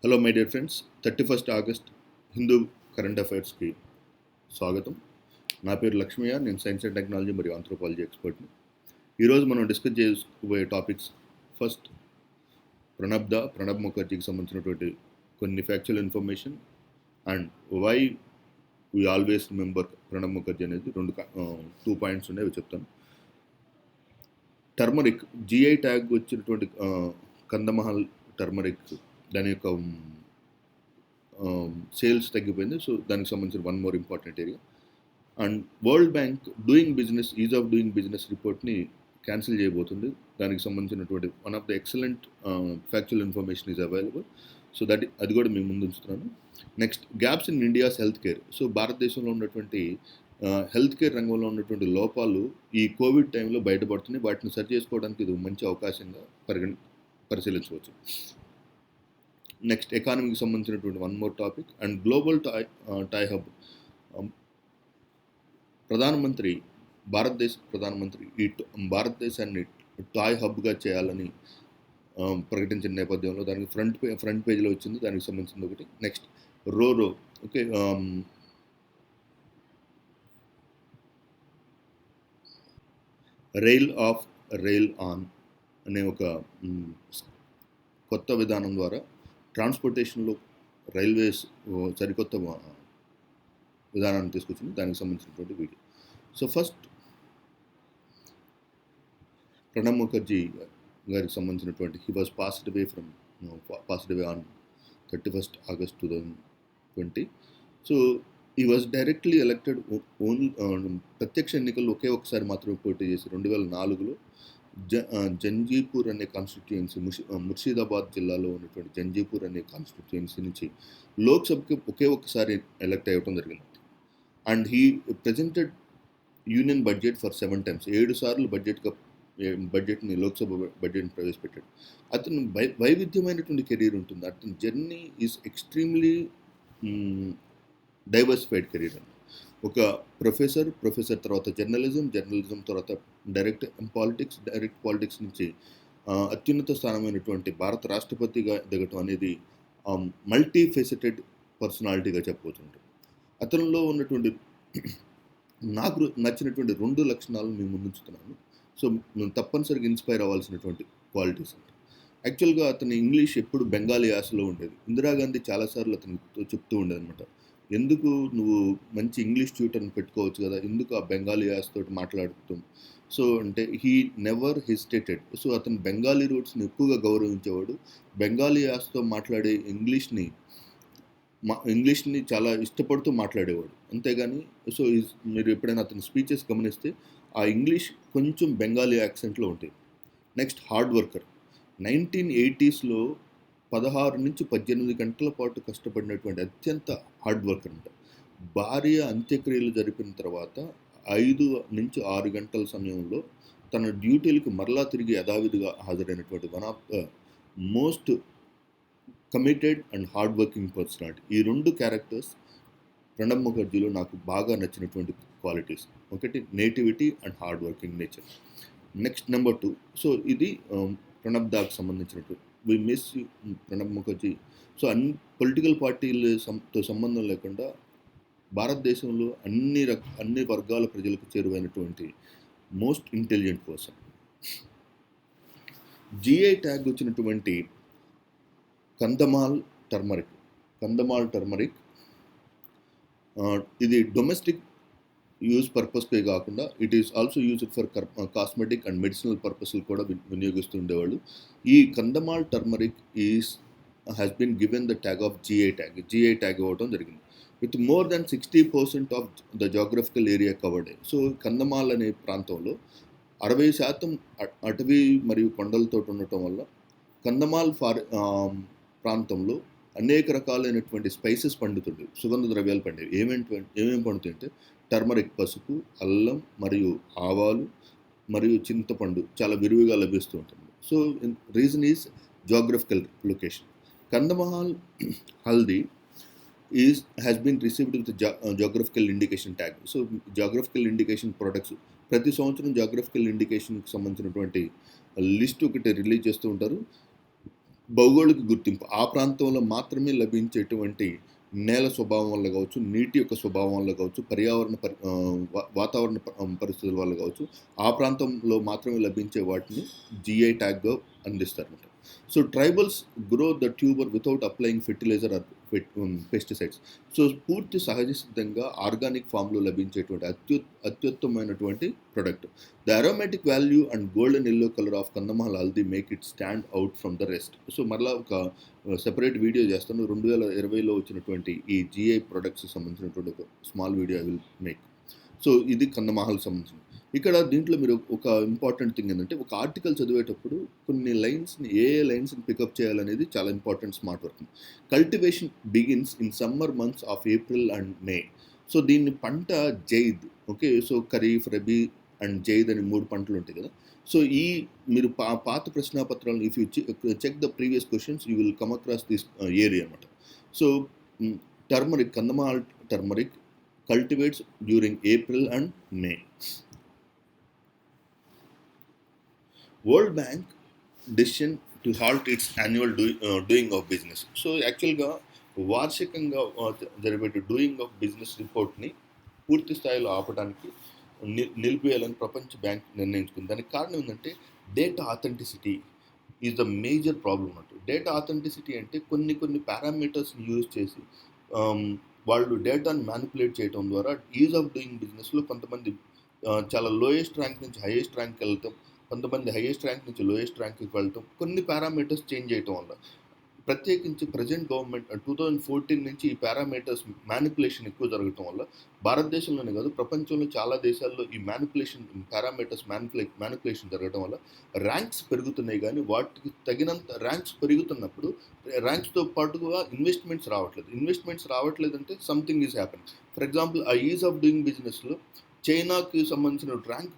Hello my dear friends, 31 August Hindu current అఫైర్స్కి స్వాగతం. నా పేరు లక్ష్మయ్య. నేను సైన్స్ అండ్ టెక్నాలజీ మరియు ఆంథ్రోపాలజీ ఎక్స్పర్ట్ని. ఈరోజు మనం డిస్కస్ చేసుకోబోయే టాపిక్స్, ఫస్ట్ ప్రణబ్ ముఖర్జీకి సంబంధించినటువంటి కొన్ని factual information and why we always remember Pranab Mukherjee అనేది 2 పాయింట్స్ ఉన్నాయి, అవి చెప్తాను. టర్మరిక్ జిఐ ట్యాగ్ వచ్చినటువంటి కందమహల్ టర్మరిక్, దాని యొక్క సేల్స్ తగ్గిపోయింది. సో దానికి సంబంధించిన one more important area. And World Bank ease of doing business రిపోర్ట్ని క్యాన్సిల్ చేయబోతుంది. దానికి సంబంధించినటువంటి one of the excellent factual information is available. So అది కూడా మీ ముందు ఉంచుతున్నాను. Next, gaps in India's health care. So భారతదేశంలో ఉన్నటువంటి హెల్త్ కేర్ రంగంలో ఉన్నటువంటి లోపాలు ఈ కోవిడ్ టైంలో బయటపడుతున్నాయి. వాటిని సరి చేసుకోవడానికి ఇది మంచి అవకాశంగా పరిశీలించవచ్చు. నెక్స్ట్, ఎకానమీకి సంబంధించినటువంటి one more topic and global toy hub. భారతదేశ ప్రధానమంత్రి ఈ భారతదేశాన్ని టాయ్ హబ్గా చేయాలని ప్రకటించిన నేపథ్యంలో దానికి ఫ్రంట్ పేజ్లో వచ్చింది. దానికి సంబంధించింది ఒకటి. నెక్స్ట్, రోరో. ఓకే, రైల్ ఆన్ అనే ఒక కొత్త విధానం ద్వారా ట్రాన్స్పోర్టేషన్లో రైల్వేస్ సరికొత్త విధానాన్ని తీసుకొచ్చింది. దానికి సంబంధించినటువంటి video. So first, Pranab Mukherjee గారికి సంబంధించినటువంటి he was passed away on 31 August 2020. So ఈ వాజ్ డైరెక్ట్లీ ఎలక్టెడ్ ఓన్లీ ప్రత్యక్ష ఎన్నికల్లో ఒకే ఒకసారి మాత్రమే పోటీ చేసి 2004లో జంజీపూర్ అనే కాన్స్టిట్యుయెన్సీ, ముర్షిదాబాద్ జిల్లాలో ఉన్నటువంటి జంజీపూర్ అనే కాన్స్టిట్యుయెన్సీ నుంచి లోక్సభకి ఒకే ఒక్కసారి ఎలక్ట్ అయ్యడం జరిగింది. And he presented union budget for 7 times. 7 సార్లు బడ్జెట్ని లోక్సభ బడ్జెట్ని ప్రవేశపెట్టాడు. అతను వైవిధ్యమైనటువంటి కెరీర్ ఉంటుంది. అతని journey is extremely diversified career. ఒక ప్రొఫెసర్ తర్వాత జర్నలిజం తర్వాత డైరెక్ట్ పాలిటిక్స్ నుంచి అత్యున్నత స్థానమైనటువంటి భారత రాష్ట్రపతిగా దిగటం అనేది మల్టీ ఫెసిటెడ్ పర్సనాలిటీగా చెప్పబోతుంటారు. అతనిలో ఉన్నటువంటి నాకు నచ్చినటువంటి 2 లక్షణాలు మీ ముందు ఉంచుతున్నాను. సో నేను తప్పనిసరిగా ఇన్స్పైర్ అవ్వాల్సినటువంటి క్వాలిటీస్ అంటే, యాక్చువల్గా అతని ఇంగ్లీష్ ఎప్పుడు బెంగాలీ యాసలో ఉండేది. ఇందిరాగాంధీ చాలాసార్లు అతనితో చెప్తూ ఉండేది అనమాట, ఎందుకు నువ్వు మంచి ఇంగ్లీష్ ట్యూటర్ని పెట్టుకోవచ్చు కదా, ఎందుకు ఆ బెంగాలీ యాసతో మాట్లాడుతాం. సో అంటే హీ నెవర్ హెసిటేటెడ్. సో అతను బెంగాలీ రూట్స్ని ఎక్కువగా గౌరవించేవాడు. బెంగాలీ యాసతో మాట్లాడే ఇంగ్లీష్ని చాలా ఇష్టపడుతూ మాట్లాడేవాడు. అంతేగాని సో మీరు ఎప్పుడైనా అతని స్పీచెస్ గమనిస్తే ఆ ఇంగ్లీష్ కొంచెం బెంగాలీ యాక్సెంట్లో ఉంటుంది. Next, hard worker. 1980sలో 16 నుంచి 18 గంటల పాటు కష్టపడినటువంటి అత్యంత హార్డ్ వర్కర్ అంట. భార్య అంత్యక్రియలు జరిపిన తర్వాత 5 నుంచి 6 గంటల సమయంలో తన డ్యూటీలకు మరలా తిరిగి యథావిధిగా హాజరైనటువంటి one of the most committed and hard working personality. ఈ 2 క్యారెక్టర్స్ ప్రణబ్ ముఖర్జీలో నాకు బాగా నచ్చినటువంటి క్వాలిటీస్. ఒకటి, nativity and hard working nature. Next, number 2. So ఇది ప్రణబ్ దాకి సంబంధించినటువంటి we miss Pranab Mukherjee. So political పార్టీలతో సంబంధం లేకుండా భారతదేశంలో అన్ని వర్గాల ప్రజలకు చేరువైనటువంటి most intelligent person. GI tag వచ్చినటువంటి కందమాల్ టర్మరిక్ ఇది డొమెస్టిక్ యూజ్ పర్పస్కే కాకుండా it is also used for cosmetic and medicinal పర్పస్లు కూడా వినియోగిస్తూ ఉండేవాళ్ళు. ఈ Kandhamal turmeric has been given the tag of GI tag ఇవ్వడం జరిగింది. With more than 60% of the geographical area covered. So Kandhamal అనే ప్రాంతంలో 60% అటవీ మరియు కొండలతో ఉండటం వల్ల కందమాల్ ప్రాంతంలో అనేక రకాలైనటువంటి స్పైసెస్ పండుతుండేవి, సుగంధ ద్రవ్యాలు పండేవి. ఏమేమి పండుతాయంటే టర్మరిక్, పసుపు, అల్లం మరియు ఆవాలు మరియు చింతపండు చాలా విరివిగా లభిస్తూ ఉంటుంది. So reason is geographical location. Kandhamal haldi has been received with geographical indication tag. So geographical indication products ప్రతి సంవత్సరం జాగ్రఫికల్ ఇండికేషన్కి సంబంధించినటువంటి లిస్ట్ ఒకటి రిలీజ్ చేస్తూ ఉంటారు. భౌగోళిక గుర్తింపు ఆ ప్రాంతంలో మాత్రమే లభించేటువంటి నేల స్వభావం వల్ల కావచ్చు, నీటి యొక్క స్వభావం వల్ల కావచ్చు, వాతావరణ పరిస్థితుల వల్ల కావచ్చు, ఆ ప్రాంతంలో మాత్రమే లభించే వాటిని జీఐ ట్యాగ్‌గా అందిస్తారన్నమాట. So, tribals grow the tuber without applying fertilizer or pesticides. So, పూర్తి సహజ సిద్ధంగా ఆర్గానిక్ ఫామ్‌లో లభించేటువంటి అత్యుత్తమమైనటువంటి product. The aromatic value and golden yellow colour of Kandhamal haldi make it stand out from the rest. So, మరలా ఒక సెపరేట్ వీడియో చేస్తాను. 2020లో వచ్చినటువంటి ఈ జీఐ ప్రొడక్ట్స్‌కి సంబంధించినటువంటి ఒక small video I will make. So, ఇది కందమహల్‌కి సంబంధించింది. ఇక్కడ దీంట్లో మీరు ఒక ఇంపార్టెంట్ థింగ్ ఏంటంటే, ఒక ఆర్టికల్ చదివేటప్పుడు కొన్ని లైన్స్‌ని ఏ లైన్స్‌ని పికప్ చేయాలనేది చాలా important smart work. Cultivation begins in summer months of April and May. So, దీన్ని పంట Zaid. Okay. So, Kharif, Rabi and Zaid అని 3 పంటలు ఉంటాయి కదా! సో, ఈ మీరు పాత ప్రశ్నాపత్రాలను if you check the previous questions you will come across this area అనమాట. So, hmm, turmeric, Kandhamal turmeric cultivates during April and May. World Bank decision to halt its annual doing of business. So, యాక్చువల్‌గా వార్షికంగా జరిపే doing of business రిపోర్ట్‌ని పూర్తి స్థాయిలో ఆపడానికి నిలిపివేయాలని ప్రపంచ bank నిర్ణయించుకుంది. దానికి కారణం ఏంటంటే data authenticity is the major problem అన్నట్టు. డేటా ఆథెంటిసిటీ అంటే కొన్ని పారామీటర్స్‌ని యూజ్ చేసి ఆహ్, వాళ్ళు డేటాను మ్యానిపులేట్ చేయడం ద్వారా ఈజ్ ఆఫ్ డూయింగ్ బిజినెస్‌లో కొంతమంది చాలా లోయెస్ట్ ర్యాంక్ నుంచి హైయెస్ట్ ర్యాంక్‌కి వెళ్తాం. కొంతమంది హైయెస్ట్ ర్యాంక్ నుంచి లోయెస్ట్ ర్యాంక్‌కి వెళ్ళటం. కొన్ని పారామీటర్స్ చేంజ్ చేయటం వల్ల. ప్రత్యేకించి ప్రెజెంట్ గవర్నమెంట్ 2014 నుంచి ఈ పారామీటర్స్ మ్యానిపులేషన్ ఎక్కువ జరగటం వల్ల భారతదేశంలోనే కాదు ప్రపంచంలో చాలా దేశాల్లో ఈ పారామీటర్స్ మ్యానిపులేషన్ జరగడం వల్ల ర్యాంక్స్ పెరుగుతున్నాయి కానీ వాటికి తగినంత ర్యాంక్స్ పెరుగుతున్నప్పుడు ర్యాంక్స్తో పాటుగా ఇన్వెస్ట్మెంట్స్ రావట్లేదంటే something is happen. For example uh ease of doing బిజినెస్లో చైనాకి సంబంధించిన ర్యాంక్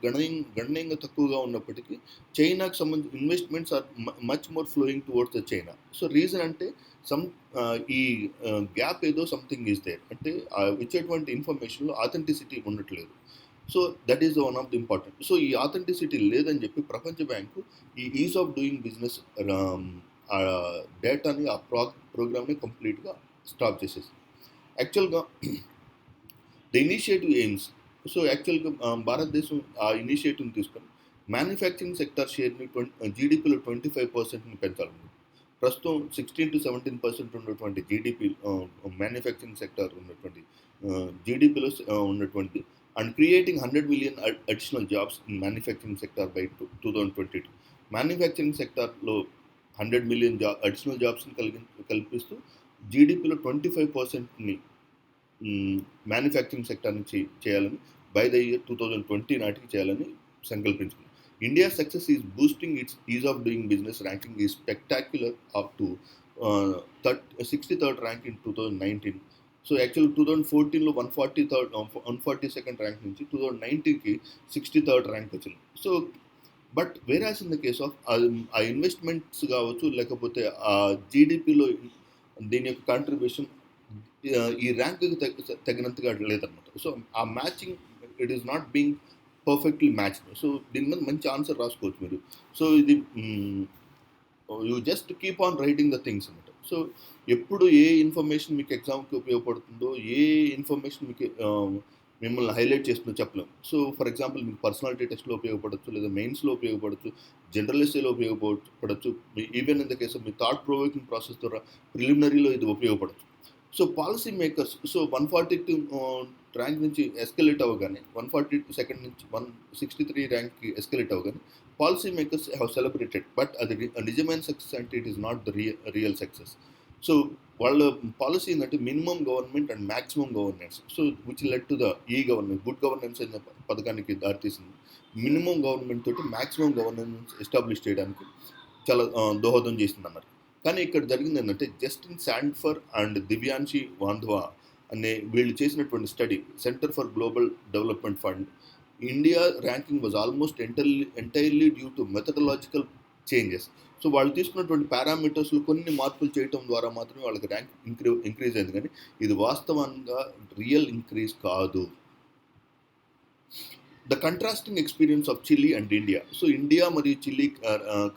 గణనీయంగా తక్కువగా ఉన్నప్పటికీ చైనాకి సంబంధించిన investments are much more flowing towards the China. So, reason అంటే ఈ గ్యాప్ ఏదో సంథింగ్ ఈజ్ దేర్. అంటే ఇచ్చేటువంటి ఇన్ఫర్మేషన్‌లో ఆథెంటిసిటీ ఉండట్లేదు. So, that is one of the important. So, ఈ ఆథెంటిసిటీ లేదని చెప్పి ప్రపంచ బ్యాంకు ఈ ఈజ్ ఆఫ్ డూయింగ్ బిజినెస్ డేటాని ప్రోగ్రామ్‌ని కంప్లీట్‌గా స్టాప్ చేసేసింది. యాక్చువల్‌గా ద ఇనిషియేటివ్ ఎయిమ్స్. సో, యాక్చువల్‌గా భారతదేశం ఆ ఇనిషియేటివ్‌ని తీసుకొని మ్యానుఫ్యాక్చరింగ్ సెక్టార్ షేర్‌ని జీడీపీలో 25%ని పెంచాలన్నారు. ప్రస్తుతం 16-17% ఉన్నటువంటి జీడీపీ మ్యానుఫ్యాక్చరింగ్ సెక్టార్ ఉన్నటువంటి జీడీపీలో ఉన్నటువంటి and creating 100 million additional jobs in manufacturing sector by 2022. Manufacturing సెక్టార్‌లో 100 మిలియన్ అడిషనల్ జాబ్స్‌ని కల్పిస్తూ జీడీపీలో 25%ని మ్యానుఫ్యాక్చరింగ్ సెక్టార్ నుంచి చేయాలని బై ద ఇయర్ 2020 నాటికి చేయాలని సంకల్పించుకుంది. India success is boosting its ease of doing business ranking is spectacular up to 63rd rank in 2019. So, యాక్చువల్‌గా 2014లో 142nd rank నుంచి 2019కి 63rd ర్యాంక్ వచ్చింది. So, but whereas in the case of uh investments కావచ్చు లేకపోతే ఆ జీడీపీలో దీని యొక్క కాంట్రిబ్యూషన్ ఈ ర్యాంక్‌కి తగినంతగా లేదనమాట. సో, ఆ matching it is not being perfectly matched. So, దీని మీద మంచి ఆన్సర్ రాసుకోవచ్చు మీరు. సో, ఇది you just keep on writing the things అనమాట. సో, ఎప్పుడు ఏ ఇన్ఫర్మేషన్ మీకు ఎగ్జామ్‌కి ఉపయోగపడుతుందో, ఏ ఇన్ఫర్మేషన్ మీకు మిమ్మల్ని హైలైట్ చేస్తుందో చెప్పలేం. సో, ఫర్ ఎగ్జాంపుల్ మీకు పర్సనాలిటీ టెస్ట్‌లో ఉపయోగపడొచ్చు, లేదా మెయిన్స్‌లో ఉపయోగపడొచ్చు, జనరల్ ఎస్సేలో ఉపయోగపడొచ్చు. Even in the case of మీ థాట్ ప్రొవోకింగ్ ప్రాసెస్ ద్వారా ప్రిలిమినరీలో ఇది ఉపయోగపడొచ్చు. సో, పాలసీ మేకర్స్ 142 ర్యాంక్ నుంచి ఎస్కలేట్ అవ్వగానే 142 నుంచి 163 ర్యాంక్‌కి ఎస్కలేట్ అవ్వగానే policy makers have celebrated. But అది నిజమైన సక్సెస్ అంటే it is not the real success. So, వాళ్ళ పాలసీ ఏంటంటే minimum government and maximum governance. So, which led to the good governance అనే పథకానికి దారితీసింది. మినిమం గవర్నమెంట్ తోటి మాక్సిమం గవర్నెన్స్ ఎస్టాబ్లిష్ చేయడానికి చాలా దోహదం చేసిందన్నారు. కానీ ఇక్కడ జరిగింది ఏంటంటే జస్టిన్ శాండ్ఫర్ అండ్ దివ్యాంశి వాంధ్వా అనే వీళ్ళు చేసినటువంటి study centre for global development fund India ranking was almost entirely due to methodological changes. So, వాళ్ళు తీసుకున్నటువంటి పారామీటర్స్లో కొన్ని మార్పులు చేయటం ద్వారా మాత్రమే వాళ్ళకి ర్యాంక్ ఇంక్రీజ్ అయింది కానీ ఇది వాస్తవంగా రియల్ ఇంక్రీజ్ కాదు. The contrasting experience of Chile and India. So India మరియు చిలీ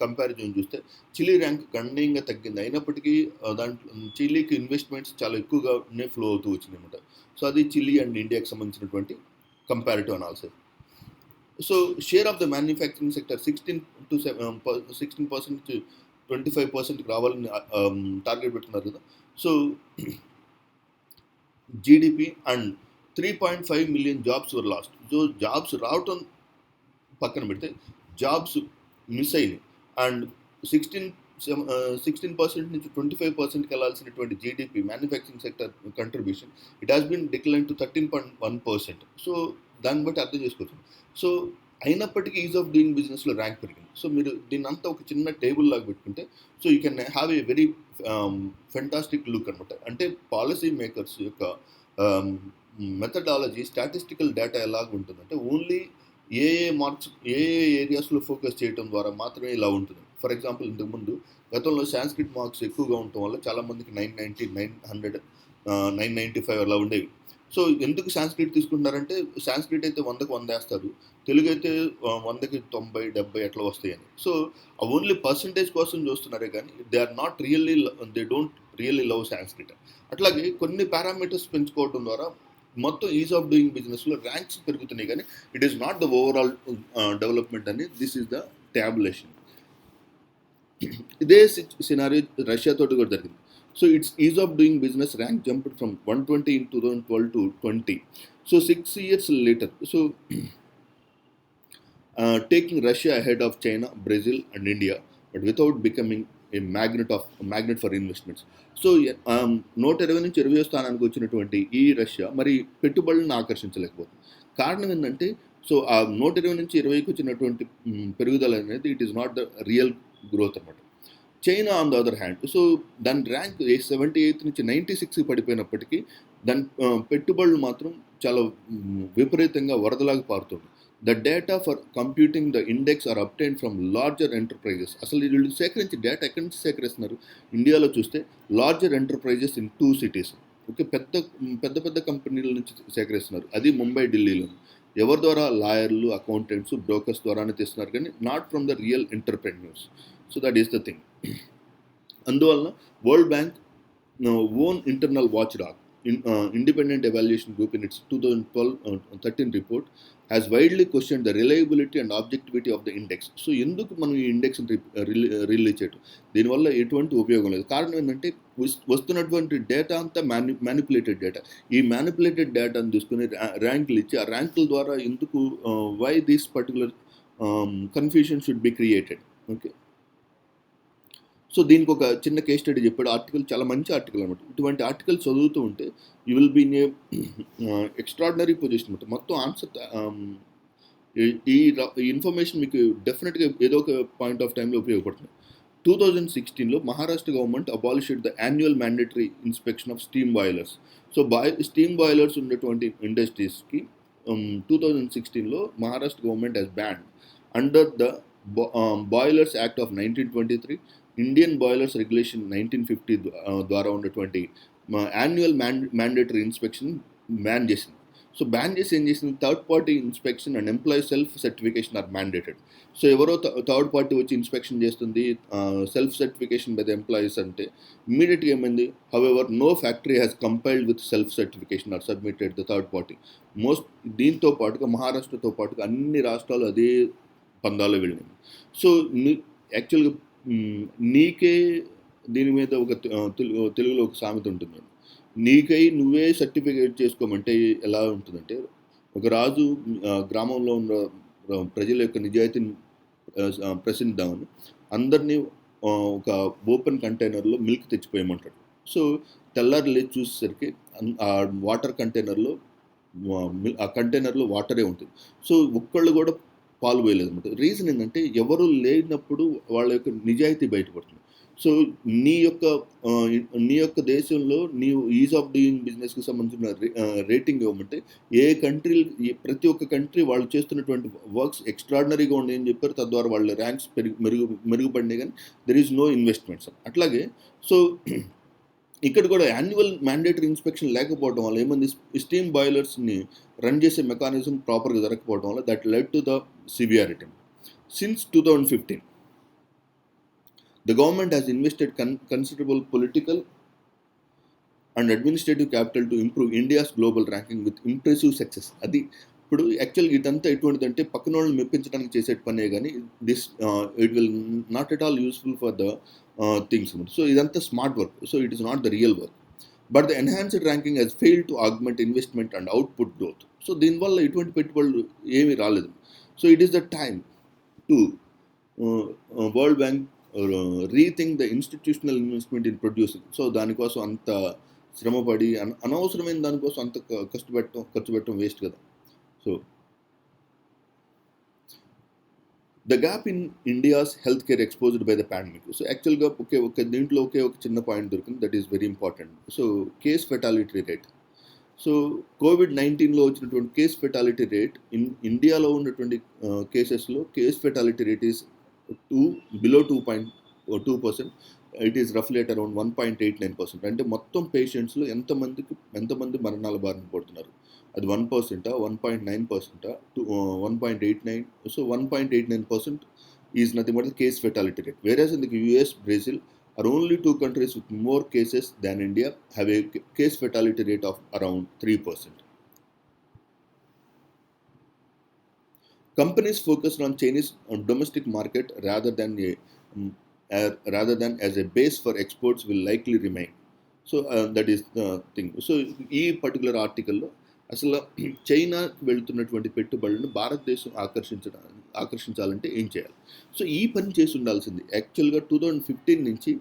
కంపారిజన్ చూస్తే చిలీ ర్యాంక్ గణనీయంగా తగ్గింది. అయినప్పటికీ దాంట్లో చిలీకి ఇన్వెస్ట్మెంట్స్ చాలా ఎక్కువగానే ఫ్లో అవుతూ వచ్చింది అనమాట. సో అది చిలీ అండ్ ఇండియాకి సంబంధించినటువంటి comparative analysis. So share of the manufacturing sector 16% నుంచి 25% రావాలని టార్గెట్ పెట్టుకున్నారు కదా. So GDP and 3.5 million jobs were lost. So jobs రావటం పక్కన పెడితే జాబ్స్ మిస్ అయినాయి. అండ్ 16% నుంచి 25%కి వెళ్ళాల్సినటువంటి GDP manufacturing sector contribution it has been decline to 13.1%. So దాన్ని బట్టి అర్థం చేసుకోవచ్చు. సో అయినప్పటికీ ఈజ్ ఆఫ్ డూయింగ్ బిజినెస్లో ర్యాంక్ పెరిగింది. సో మీరు దీన్ని అంతా ఒక చిన్న టేబుల్ లాగా పెట్టుకుంటే so you can have a very fantastic look అనమాట. అంటే పాలసీ మేకర్స్ యొక్క మెథడాలజీ స్టాటిస్టికల్ డేటా ఎలాగ ఉంటుందంటే ఓన్లీ ఏ మార్క్స్ ఏ ఏరియాస్లో ఫోకస్ చేయడం ద్వారా మాత్రమే ఇలా ఉంటుంది. ఫర్ ఎగ్జాంపుల్ ఇంతకుముందు గతంలో సాంస్క్రిట్ మార్క్స్ ఎక్కువగా ఉండటం వల్ల చాలామందికి 990, 900, 995 అలా ఉండేవి. సో ఎందుకు సాంస్క్రిట్ తీసుకుంటున్నారంటే సాంస్క్రిట్ అయితే 100కి 100 వేస్తారు, తెలుగు అయితే 100కి 90, 70 అట్లా వస్తాయని. సో ఓన్లీ పర్సంటేజ్ కోసం చూస్తున్నారే కానీ they are not really, they don't really love Sanskrit. అట్లాగే కొన్ని పారామీటర్స్ పెంచుకోవడం ద్వారా మొత్తం ఈజ్ ఆఫ్ డూయింగ్ బిజినెస్లో ర్యాంక్స్ పెరుగుతున్నాయి కానీ it is not the overall development అని దిస్ ఈజ్ ద ట్యాబులేషన్. ఇదే సినారియో రష్యాతో కూడా జరిగింది. So its ease of doing business rank jumped from 120 in 2012 to 20. So 6 years later, so taking Russia ahead of China, Brazil and India, but without becoming a magnet for investments. So 120 నుంచి 20 స్థానానికి వచ్చినటువంటి ఈ Russia మరి పెట్టుబడులను ఆకర్షించలేకపోతుంది. కారణం ఏంటంటే so ఆ 120 నుంచి 20కి వచ్చినటువంటి పెరుగుదల అనేది it is not the real growth అనమాట. China on the other hand, so దాని ర్యాంక్ 78 నుంచి 96కి పడిపోయినప్పటికీ దాని పెట్టుబడులు మాత్రం చాలా విపరీతంగా వరదలాగా పారుతుంది. The data for computing the index are obtain from larger enterprises. అసలు వీళ్ళు సేకరించి డేటా ఎక్కడి నుంచి సేకరిస్తున్నారు? ఇండియాలో చూస్తే larger enterprises in 2 cities. Okay, పెద్ద కంపెనీల నుంచి సేకరిస్తున్నారు. అది ముంబై, ఢిల్లీలో. ఎవరి ద్వారా? లాయర్లు, అకౌంటెంట్స్, బ్రోకర్స్ ద్వారానే తెస్తున్నారు కానీ not from the real entrepreneurs. So that is the thing. అందువలన World Bank own internal watchdog independent evaluation group in its 2012-13 report has widely questioned the reliability and objectivity of the index. So ఎందుకు మనం ఈ index release చేయటం, దీనివల్ల ఎటువంటి ఉపయోగం లేదు. కారణం ఏంటంటే వస్తున్నటువంటి డేటా అంతా మ్యానిపులేటెడ్ డేటా. ఈ మ్యానిపులేటెడ్ డేటాను తీసుకుని ర్యాంకులు ఇచ్చి ఆ ర్యాంకుల ద్వారా ఎందుకు why this particular confusion should be created. Okay, so దీనికి ఒక చిన్న కేస్ స్టడీ చెప్పాడు. ఆర్టికల్ చాలా మంచి ఆర్టికల్ అనమాట. ఇటువంటి ఆర్టికల్ చదువుతూ ఉంటే you will be in a extraordinary position అనమాట. మొత్తం ఆన్సర్ ఈ ఇన్ఫర్మేషన్ మీకు డెఫినెట్గా ఏదో ఒక పాయింట్ ఆఫ్ టైంలో ఉపయోగపడుతుంది. 2016లో Maharashtra government abolished the annual mandatory inspection of steam boilers. So steam boilers ఉన్నటువంటి ఇండస్ట్రీస్కి 2016లో Maharashtra government has ban under the Boilers Act of 1923, Indian boilers regulation 1950 ద్వారా ఉన్నటువంటి యాన్యువల్ మ్యాండేటరీ ఇన్స్పెక్షన్ బ్యాన్ చేసింది. సో బ్యాన్ చేసి ఏం చేసింది? Third party inspection and employee self certification are mandated. So ఎవరో థర్డ్ పార్టీ వచ్చి ఇన్స్పెక్షన్ చేస్తుంది, self certification by the employees అంటే ఇమీడియట్గా ఏమైంది? However no factory has compiled with self certification or submitted the third party. దీంతో పాటుగా మహారాష్ట్రతో పాటుగా అన్ని రాష్ట్రాలు అదే పందాలో వెళ్ళింది. సో యాక్చువల్గా నీకే దీని మీద ఒక తెలుగులో ఒక సామెత ఉంటుంది, నీకై నువ్వే సర్టిఫికేట్ చేసుకోమంటే ఎలా ఉంటుందంటే, ఒక రాజు గ్రామంలో ఉన్న ప్రజల యొక్క నిజాయితీని ప్రశ్నిద్దామని అందరినీ ఒక ఓపెన్ కంటైనర్లో మిల్క్ తెచ్చిపోయమంటాడు. సో తెల్లారి లేచి చూసేసరికి ఆ వాటర్ కంటైనర్లో ఆ కంటైనర్లో వాటరే ఉంటుంది. సో ఒక్కళ్ళు కూడా పాలు పోయలేదు అనమాట. రీజన్ ఏంటంటే ఎవరు లేనప్పుడు వాళ్ళ యొక్క నిజాయితీ బయటపడుతుంది. సో నీ యొక్క దేశంలో నీవు ఈజ్ ఆఫ్ డూయింగ్ బిజినెస్కి సంబంధించిన రేటింగ్ ఇవ్వమంటే ప్రతి ఒక్క కంట్రీ వాళ్ళు చేస్తున్నటువంటి వర్క్స్ ఎక్స్ట్రాడినరీగా ఉన్నాయని చెప్పారు. తద్వారా వాళ్ళ ర్యాంక్స్ మెరుగుపడినాయి కానీ దెర్ ఈజ్ నో ఇన్వెస్ట్మెంట్స్. అట్లాగే సో ఇక్కడ కూడా యాన్యువల్ మ్యాండేటరీ ఇన్స్పెక్షన్ లేకపోవడం వల్ల ఏమంది, స్టీమ్ బాయిలర్స్ని రన్ చేసే మెకానిజం ప్రాపర్గా జరగకపోవడం వల్ల that led to the severity. Since 2015 the government has invested considerable political and administrative capital to improve India's global ranking with impressive success. అది ఇప్పుడు యాక్చువల్గా ఇదంతా ఎటువంటిదంటే పక్కన వాళ్ళని మెప్పించడానికి చేసే పనే కానీ this it will not at all useful for the things. So ఇదంతా smart work, so it is not the real work. But the enhanced ranking has failed to augment investment and output growth. So దీనివల్ల ఎటువంటి పెట్టుబడులు ఏమీ రాలేదు. So it is the time to World Bank rethink the institutional investment in producing. So దానికోసం అంత శ్రమపడి అనవసరమైన దానికోసం అంత ఖర్చు పెట్టడం వేస్ట్ కదా. So the gap in India's health care exposed by the pandemic. So యాక్చువల్గా దీంట్లో ఒక చిన్న పాయింట్ దొరికింది, that is very important. So case fatality rate. So కోవిడ్-19లో వచ్చినటువంటి కేస్ ఫెటాలిటీ రేట్ ఇండియాలో ఉన్నటువంటి కేసెస్లో case fatality rate is below 2.2%. It is రఫ్లీ అట్ అరౌండ్ 1.89%. అంటే మొత్తం పేషెంట్స్లో ఎంతమంది మరణాల బారిన పడుతున్నారు, అది 1%, 1.9%, 1.89. So 1.89% is nothing but the case fatality rate. Whereas in the US, Brazil are only two countries with more cases than India have a case fatality rate of around 3%. Companies focused on Chinese domestic market rather than as a base for exports will likely remain. So that is the thing. So ఈ particular ఆర్టికల్లో అసలు చైనాకి వెళ్తున్నటువంటి పెట్టుబడులను భారతదేశం ఆకర్షించాలంటే ఏం చేయాలి? So ఈ పని చేసి ఉండాల్సింది. యాక్చువల్గా 2015 నుంచి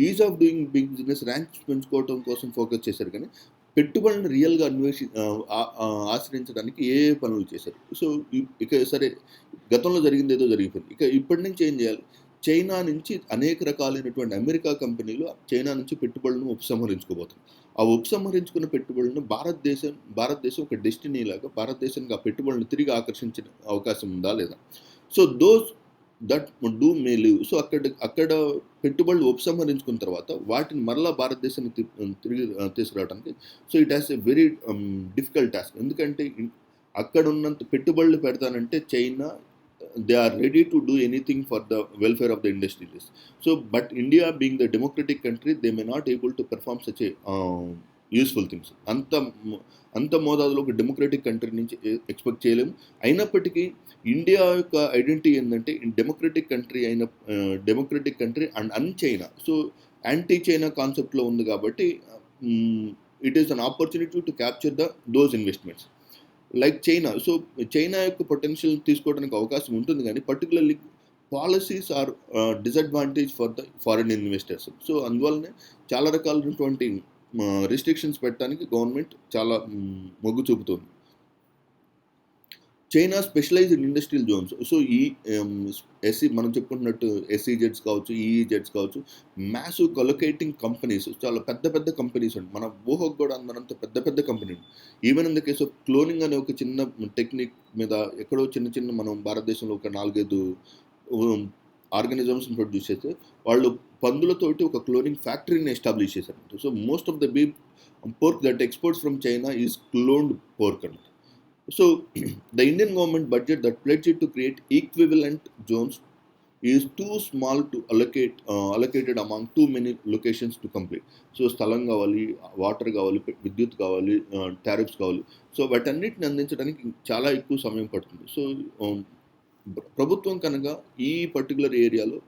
is of doing business ranks పెంచుకోవడం కోసం ఫోకస్ చేశారు, కానీ పెట్టుబడులను రియల్గా ఆశ్రయించడానికి ఏ పనులు చేశారు? సో ఇక సరే, గతంలో జరిగింది ఏదో జరిగిపోయింది. ఇక ఇప్పటి నుంచి ఏం చేయాలి? చైనా నుంచి అనేక రకాలైనటువంటి అమెరికా కంపెనీలు చైనా నుంచి పెట్టుబడులను ఉపసంహరించుకోబోతుంది. ఆ ఉపసంహరించుకున్న పెట్టుబడులను భారతదేశం ఒక డెస్టినీ లాగా భారతదేశానికి ఆ పెట్టుబడులను తిరిగి ఆకర్షించిన అవకాశం ఉందా లేదా? So those that do May live. So అక్కడ పెట్టుబడులు ఉపసంహరించుకున్న తర్వాత వాటిని మరలా భారతదేశానికి తిరిగి తీసుకురావడానికి so it has a very difficult task. ఎందుకంటే అక్కడ ఉన్నంత పెట్టుబడులు పెడతానంటే China they are ready to do anything for the welfare of the industries. So but India being the democratic country, they may not able to perform such a useful things. అంత మోతాదులో ఒక democratic country నుంచి expect చేయలేము. అయినప్పటికీ India యొక్క identity ఏంటంటే democratic country and an China. So anti China కాన్సెప్ట్లో ఉంది కాబట్టి it is an opportunity to capture those investments like China. So China యొక్క పొటెన్షియల్ తీసుకోవడానికి అవకాశం ఉంటుంది, కానీ particularly policies are disadvantage for the foreign investors. So అందువల్లనే చాలా రకాలైనటువంటి రిస్ట్రిక్షన్స్ పెట్టడానికి గవర్నమెంట్ చాలా మొగ్గు చూపుతుంది. China specialized industrial zones. So ఈ మనం చెప్పుకుంటున్నట్టు SEZs కావచ్చు, EEZs కావచ్చు, మ్యాసివ్ కొలొకేటింగ్ కంపెనీస్, చాలా పెద్ద కంపెనీస్ ఉంటాయి. మన ఊహకు కూడా అందరంత పెద్ద company. Even in the case of cloning అనే ఒక చిన్న టెక్నిక్ మీద ఎక్కడో చిన్న మనం భారతదేశంలో ఒక 4-5 ఆర్గానిజమ్స్ ప్రొడ్యూస్ చేస్తే వాళ్ళు పందులతోటి ఒక క్లోనింగ్ ఫ్యాక్టరీని ఎస్టాబ్లిష్ చేశారు. So most of the beef pork that exports from China is cloned pork అన్నమాట. So the Indian government budget that pledged to create equivalent zones is too small to allocated among too many locations to complete. So స్థలం కావాలి, water కావాలి, విద్యుత్ కావాలి, tariffs కావాలి. So వాటన్నిటిని అందించడానికి చాలా ఎక్కువ సమయం పడుతుంది. సో ప్రభుత్వం కనుక ఈ పర్టికులర్ ఏరియాలో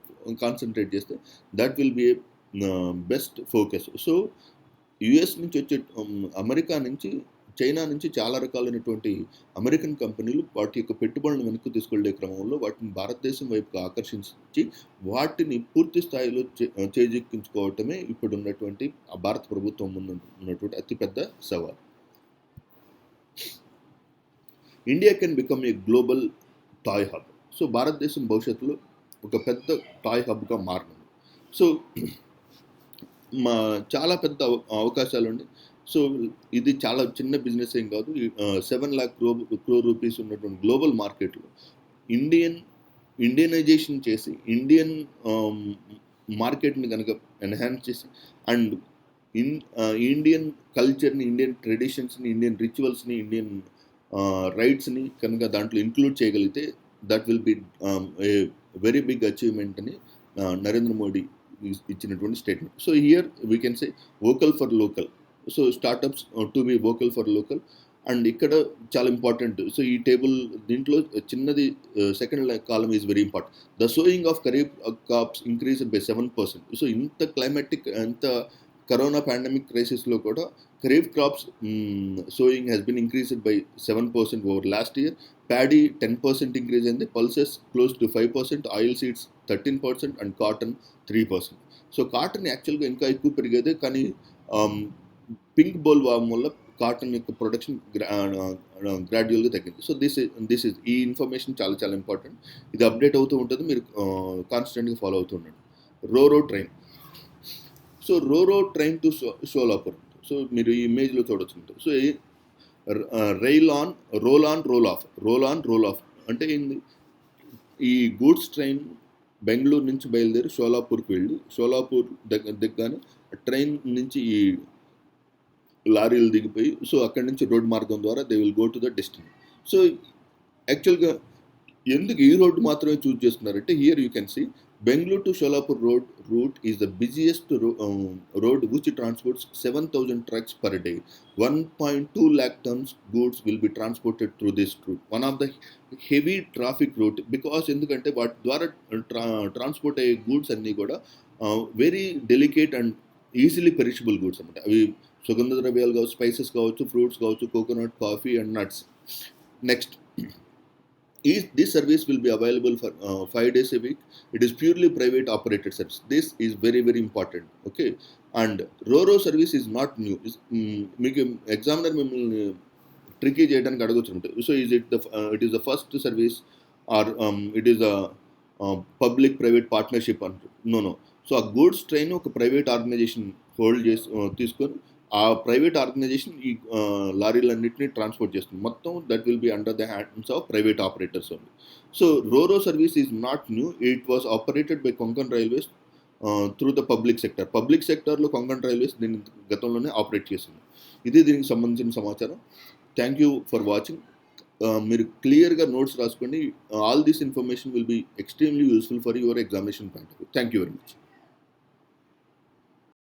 కాన్సన్ట్రేట్ చేస్తే that will be A best focus. So US నుంచి వచ్చే అమెరికా నుంచి, చైనా నుంచి చాలా రకాలైనటువంటి అమెరికన్ కంపెనీలు వాటి యొక్క పెట్టుబడులను వెనక్కి తీసుకెళ్లే క్రమంలో వాటిని భారతదేశం వైపుకి ఆకర్షించి వాటిని పూర్తి స్థాయిలో చేజిక్కించుకోవటమే ఇప్పుడు ఉన్నటువంటి భారత ప్రభుత్వం ముందు ఉన్నటువంటి అతిపెద్ద సవాల్. India can become a global toy hub. So భారతదేశం భవిష్యత్తులో ఒక పెద్ద టాయ్ హబ్గా మారనుంది. సో చాలా పెద్ద అవకాశాలు ఉన్నాయి. సో ఇది చాలా చిన్న బిజినెస్ ఏం కాదు. 7 lakh crore రూపీస్ ఉన్నటువంటి గ్లోబల్ మార్కెట్లో ఇండియనైజేషన్ చేసి ఇండియన్ మార్కెట్ని కనుక ఎన్హాన్స్ చేసి అండ్ ఇండియన్ కల్చర్ని, ఇండియన్ ట్రెడిషన్స్ని, ఇండియన్ రిచువల్స్ని, ఇండియన్ రైట్స్ని కనుక దాంట్లో ఇంక్లూడ్ చేయగలిగితే that will be a very big achievement అని నరేంద్ర మోడీ ఇచ్చినటువంటి statement. So here we can say vocal for local. So startups to be vocal for local. And ఇక్కడ చాలా ఇంపార్టెంట్. సో ఈ టేబుల్ దీంట్లో చిన్నది second column is very important. The sowing of kharif crops increased by 7%. So ఇంత climatic, ఇంత corona pandemic క్రైసిస్లో కూడా kharif crops sowing has been increased by 7% over last year. Paddy 10% increase అయింది, pulses close to 5%, oil seeds 13% and cotton 3%. So cotton యాక్చువల్గా ఇంకా ఎక్కువ పెరిగేదే, కానీ pink బోల్ వామ్ వల్ల కాటన్ యొక్క ప్రొడక్షన్ గ్రాడ్యువల్గా తగ్గింది. సో దిస్ ఇస్ ఈ ఇన్ఫర్మేషన్ చాలా చాలా ఇంపార్టెంట్. ఇది అప్డేట్ అవుతూ ఉంటుంది, మీరు కాన్స్టెంట్గా ఫాలో అవుతూ ఉండండి. RoRo train. So RoRo train to Sholapur. So మీరు ఈ ఇమేజ్లో చూడొచ్చు. So roll on roll off అంటే ఏంది? ఈ గూడ్స్ ట్రైన్ బెంగళూరు నుంచి బయలుదేరి షోలాపూర్కి వెళ్ళి, షోలాపూర్ దగ్గరనే ట్రైన్ నుంచి ఈ లారీలు దిగిపోయి, సో అక్కడి నుంచి రోడ్ మార్గం ద్వారా they will go to the destiny. So యాక్చువల్గా ఎందుకు ఈ రోడ్ మాత్రమే చూస్ చేస్తున్నారంటే, here you can see Bengaluru to Solapur route is the busiest road which transports 7,000 trucks per day. 1.2 lakh tons goods will be transported through this route. One of the heavy traffic route, because ఎందుకంటే వాటి ద్వారా transport అయ్యే goods అన్నీ కూడా very delicate and easily perishable goods అనమాట. అవి సుగంధ ద్రవ్యాలు కావచ్చు, స్పైసెస్ కావచ్చు, ఫ్రూట్స్ కావచ్చు, coconut, coffee and nuts. Next, this service will be available for 5 days a week. It is purely private operated service. This is very very important. Okay, and RoRo service is not new. మీకు examiner మిమ్మల్ని tricky చేయడానికి అడగొచ్చు. So it is the first service or it is a public private partnership అంటారు. No. So ఆ goods train ఒక private organisation hold చేసి తీసుకొని, ఆ ప్రైవేట్ ఆర్గనైజేషన్ ఈ లారీలన్నింటినీ ట్రాన్స్పోర్ట్ చేస్తుంది. మొత్తం that will be under the hands of private operators only. So RoRo service is not new. It was operated by Konkan Railways through the public sector. Public సెక్టర్లో Konkan railways దీన్ని గతంలోనే operate చేసింది. ఇది దీనికి సంబంధించిన సమాచారం. Thank you for watching. మీరు క్లియర్గా నోట్స్ రాసుకోండి. All this information will be extremely useful for your examination point of view. Thank you very much.